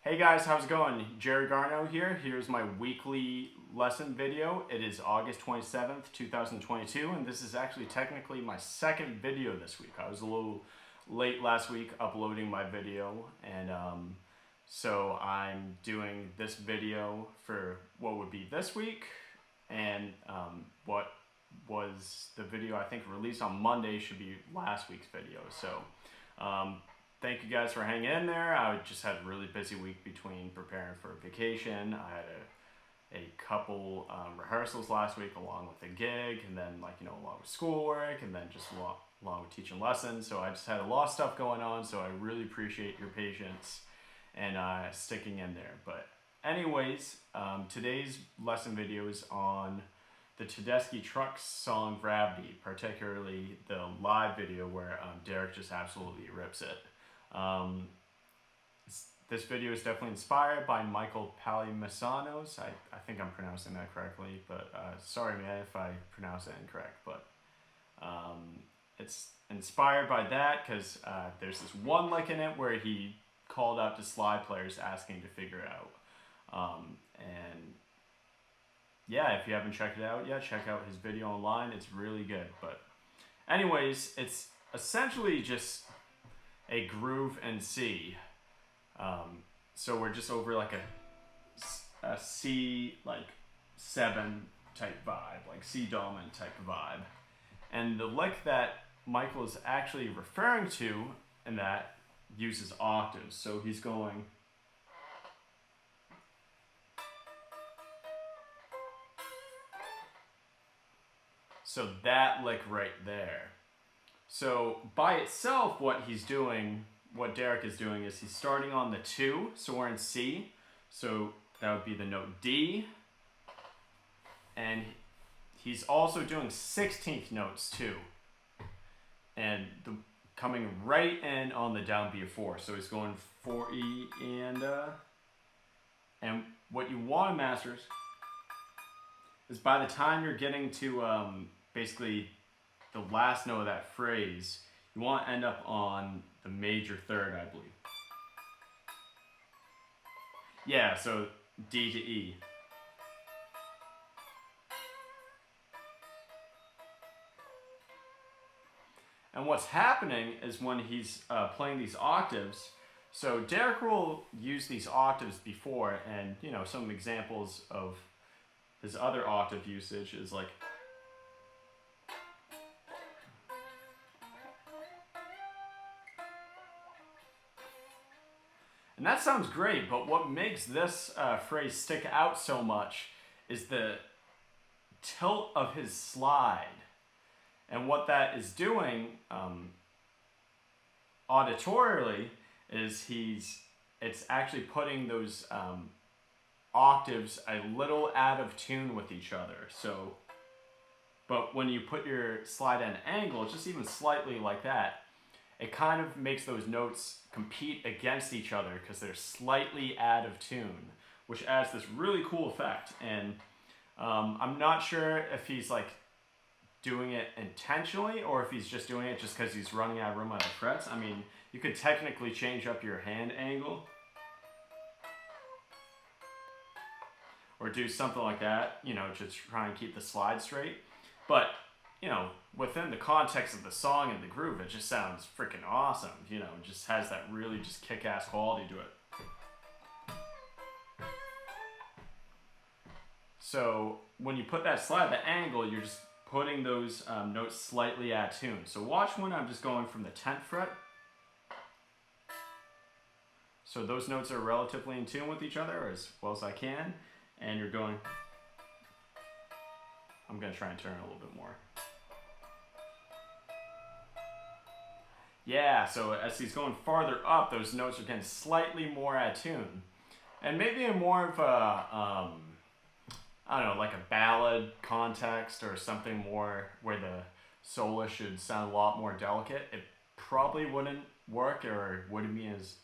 Hey guys, how's it going? JarredGarneau here. Here's my weekly lesson video. It is August 27th, 2022, and this is actually technically my second video this week. I was a little late last week uploading my video, and so I'm doing this video for what would be this week, and what was the video I think released on Monday should be last week's video. So thank you guys for hanging in there. I just had a really busy week between preparing for vacation. I had a couple rehearsals last week along with a gig, and then along with schoolwork, and then just along with teaching lessons. So I just had a lot of stuff going on, so I really appreciate your patience and sticking in there. But anyways, today's lesson video is on the Tedeschi Trucks song Gravity, particularly the live video where Derek just absolutely rips it. This video is definitely inspired by Michael Palamisanos. I think I'm pronouncing that correctly, but sorry man if I pronounce that incorrect, but it's inspired by that because there's this one lick in it where he called out to slide players asking to figure out. And yeah, if you haven't checked it out yet, check out his video online. It's really good. But anyways, it's essentially just a groove in C. So we're just over like a C like 7 type vibe, like C dominant type vibe. And the lick that Michael is actually referring to in that uses octaves. So he's going so that lick right there. So by itself, what Derek is doing is he's starting on the 2, so we're in C, so that would be the note D, and he's also doing 16th notes too, and coming right in on the downbeat of 4, so he's going 4E and what you want to master is by the time you're getting to basically the last note of that phrase, you want to end up on the major third, I believe. Yeah, so D to E. And what's happening is when he's playing these octaves, so Derek will use these octaves before, and some examples of his other octave usage is like, and that sounds great, but what makes this phrase stick out so much is the tilt of his slide. And what that is doing auditorially is it's actually putting those octaves a little out of tune with each other. So, but when you put your slide at an angle, just even slightly like that, it kind of makes those notes compete against each other because they're slightly out of tune, which adds this really cool effect. And I'm not sure if he's like doing it intentionally or if he's just doing it just because he's running out of room on the frets. I mean, you could technically change up your hand angle or do something like that, to try and keep the slide straight. But within the context of the song and the groove, it just sounds freaking awesome. It just has that really just kick-ass quality to it. So when you put that slide at the angle, you're just putting those notes slightly out of tune. So watch when I'm just going from the 10th fret. So those notes are relatively in tune with each other as well as I can. And you're going, I'm going to try and turn it a little bit more. Yeah, so as he's going farther up, those notes are getting slightly more out of tune. And maybe in more of a, I don't know, like a ballad context or something more where the solo should sound a lot more delicate, it probably wouldn't work or wouldn't be as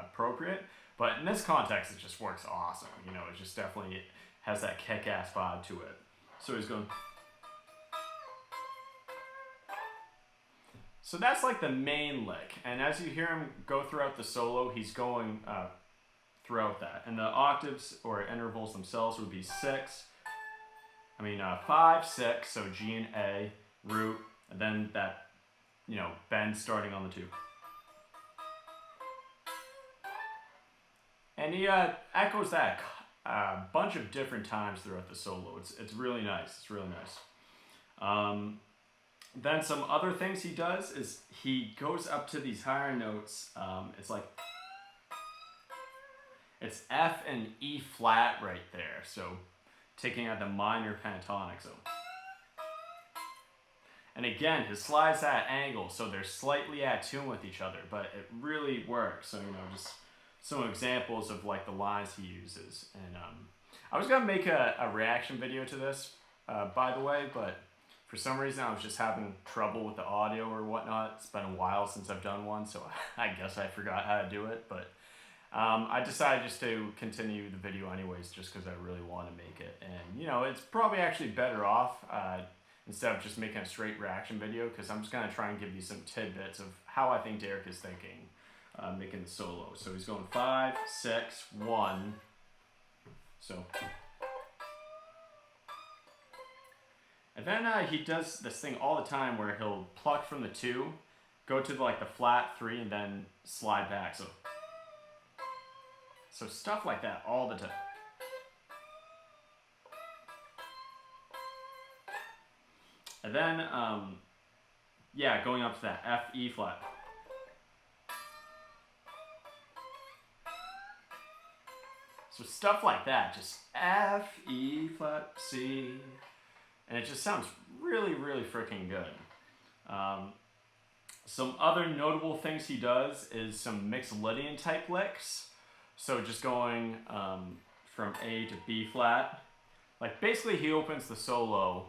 appropriate. But in this context, it just works awesome. It just definitely has that kick-ass vibe to it. So he's going. So that's like the main lick, and as you hear him go throughout the solo, he's going throughout that. And the octaves or intervals themselves would be 5, 6, so G and A, root, and then that, bend starting on the 2. And he echoes that a bunch of different times throughout the solo. It's really nice. It's really nice. Then some other things he does is he goes up to these higher notes. It's F and E flat right there. So taking out the minor pentatonic. So, and again, his slides at angle, so they're slightly at tune with each other, but it really works. So just some examples of like the lines he uses. And I was gonna make a reaction video to this, by the way, but for some reason I was just having trouble with the audio or whatnot. It's been a while since I've done one, so I guess I forgot how to do it. But I decided just to continue the video anyways, just because I really want to make it. And it's probably actually better off instead of just making a straight reaction video, because I'm just gonna try and give you some tidbits of how I think Derek is thinking. Making the solo. So he's going 5, 6, 1. So, and then he does this thing all the time where he'll pluck from the 2, go to like the flat 3, and then slide back. So stuff like that all the time. And then going up to that F, E flat. So stuff like that, just F, E flat, C, and it just sounds really, really freaking good. Some other notable things he does is some Mixolydian type licks. So just going from A to B flat. Like basically he opens the solo,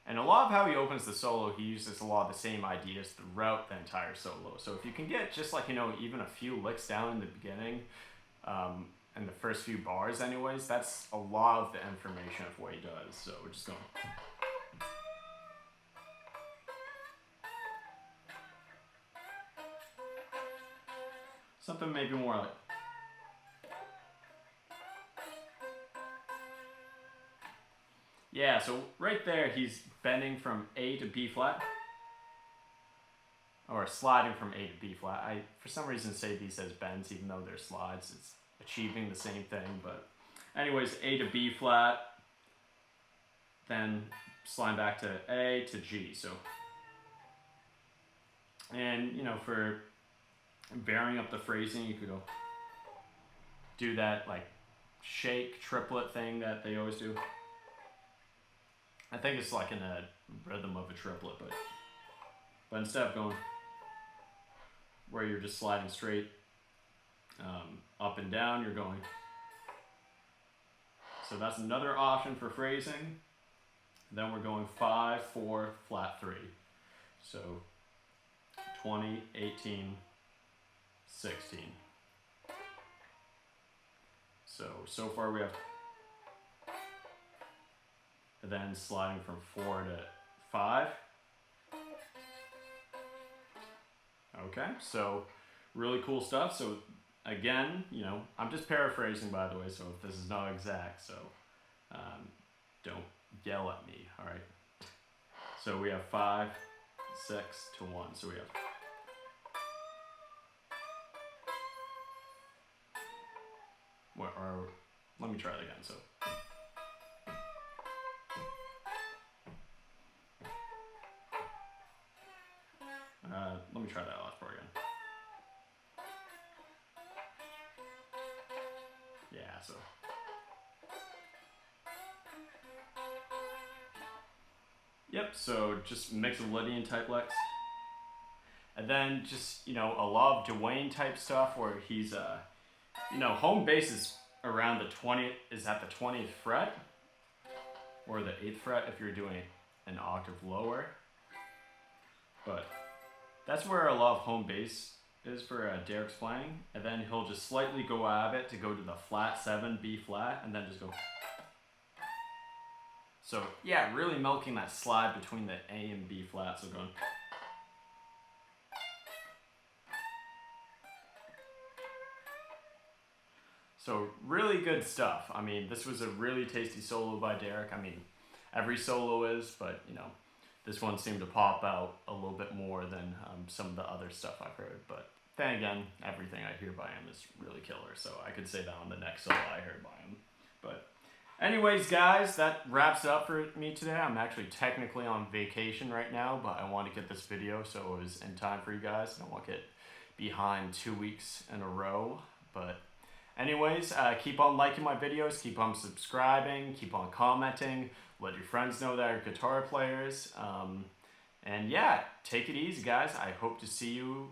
and a lot of how he opens the solo, he uses a lot of the same ideas throughout the entire solo. So if you can get just like, even a few licks down in the beginning, in the first few bars anyways, that's a lot of the information of what he does. So we're just going. Something maybe more like. Yeah, so right there he's bending from A to B flat. Or sliding from A to B flat. I, for some reason, say these as bends even though they're slides. It's achieving the same thing, but anyways, A to B flat, then slide back to A to G. So, and for varying up the phrasing, you could go do that like shake triplet thing that they always do. I think it's like in a rhythm of a triplet, but instead of going where you're just sliding straight up and down, you're going. So that's another option for phrasing. Then we're going 5, 4, flat 3. So 20, 18, 16. So far we have, and then sliding from 4 to 5. Okay, so really cool stuff. So again, I'm just paraphrasing, by the way, so if this is not exact, so don't yell at me, all right? So we have 5, 6 to 1. So we have. Let me try it again. So. Let me try that last part again. Yeah, so. Yep, so just Mixolydian type licks. And then just, a lot of Dwayne type stuff where he's, home bass is around the 20th, is at the 20th fret. Or the 8th fret if you're doing an octave lower. But that's where a lot of home bass is for Derek's playing. And then he'll just slightly go out of it to go to the flat 7, B flat, and then just go. So yeah, really milking that slide between the A and B flat. So going. So really good stuff. I mean, this was a really tasty solo by Derek. I mean, every solo is, but you know, this one seemed to pop out a little bit more than some of the other stuff I've heard. But then again, everything I hear by him is really killer, so I could say that on the next solo I heard by him. But anyways, guys, that wraps it up for me today. I'm actually technically on vacation right now, but I want to get this video so it was in time for you guys. I don't want to get behind 2 weeks in a row. But anyways, keep on liking my videos, keep on subscribing, keep on commenting, let your friends know that are guitar players. And yeah, take it easy, guys. I hope to see you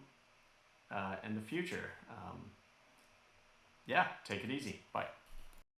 in the future. Yeah, take it easy. Bye.